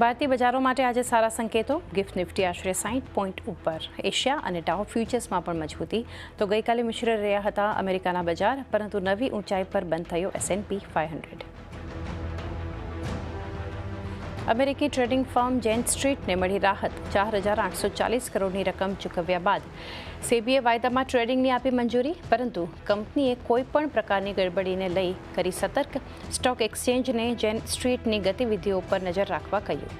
ભારતીય બજારો માટે આજે સારા સંકેતો. ગિફ્ટ નિફ્ટી આશરે 60 પોઈન્ટ ઉપર. એશિયા અને ડાઉ ફ્યુચર્સમાં પણ મજબૂતી. તો ગઈકાલે મિશ્ર રહ્યા હતા અમેરિકાના બજાર, પરંતુ નવી ઊંચાઈ પર બંધ થયો S&P 500. અમેરિકી ટ્રેડિંગ ફર્મ જેન સ્ટ્રીટને મળી રાહત. 4,840 કરોડની રકમ ચૂકવ્યા બાદ સેબીએ વાયદામાં ટ્રેડિંગની આપી મંજૂરી, પરંતુ કંપનીએ કોઈપણ પ્રકારની ગડબડીને લઈ કરી સતર્ક. સ્ટોક એક્સચેન્જને જેન સ્ટ્રીટની ગતિવિધિઓ પર નજર રાખવા કહ્યું.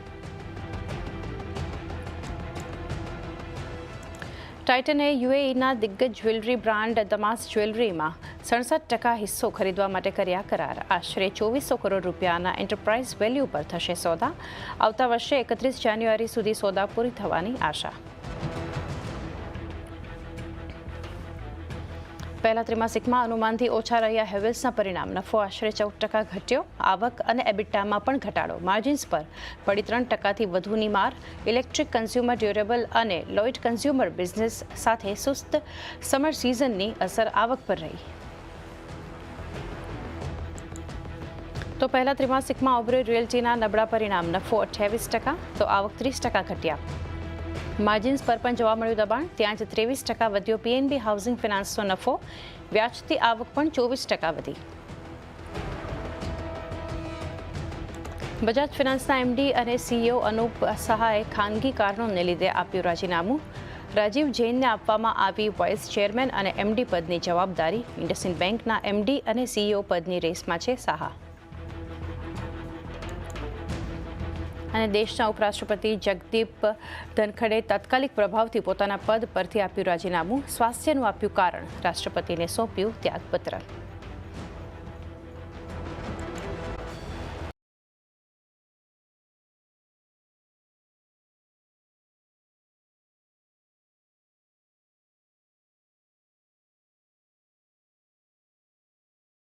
ટાઇટને યુએઈના દિગ્ગજ જ્વેલરી બ્રાન્ડ દમાસ જ્વેલરીમાં 67% હિસ્સો ખરીદવા માટે કર્યા કરાર. આશરે 2400 કરોડ રૂપિયાના એન્ટરપ્રાઇઝ વેલ્યુ પર થશે સોદા. આવતા વર્ષે 31 જાન્યુઆરી સુધી સોદા પૂરી થવાની આશા. પહેલા ત્રિમાસિકમાં અનુમાનથી ઓછા રહ્યા હેવેલ્સના પરિણામ. નફો આશરે 14% ઘટ્યો. આવક અને એબિટામાં પણ ઘટાડો. માર્જિન્સ પર પડી 3%થી વધુની માર. ઇલેક્ટ્રિક, કન્ઝ્યુમર ડ્યુરેબલ અને લોઇડ કન્ઝ્યુમર બિઝનેસ સાથે સુસ્ત સમર સિઝનની અસર આવક પર રહી. તો પહેલા ત્રિમાસિકમાં ઓબરોય રિયલ્ટીના નબળા પરિણામ. નફો 28%, તો આવક 30% ઘટ્યા. માર્જિન્સ પર પણ જોવા મળ્યું દબાણ. ત્યાં જ 23% વધ્યો PNB હાઉસિંગ ફિનાન્સનો નફો. વ્યાજથી આવક પણ 24% વધી. બજાજ ફિનાન્સના MD અને CEO અનુપ સહાયે ખાનગી કારણોને લીધે આપ્યું રાજીનામું. રાજીવ જૈનને આપવામાં આવી વાઇસ ચેરમેન અને MD પદની જવાબદારી. ઇન્ડસઇન્ડ બેંકના MD અને CEO પદની રેસમાં છે સાહા. અને દેશના ઉપરાષ્ટ્રપતિ જગદીપ ધનખડે તાત્કાલિક પ્રભાવથી પોતાના પદ પરથી આપ્યું રાજીનામું. સ્વાસ્થ્યનું આપ્યું કારણ. રાષ્ટ્રપતિને સોંપ્યું ત્યાગપત્ર.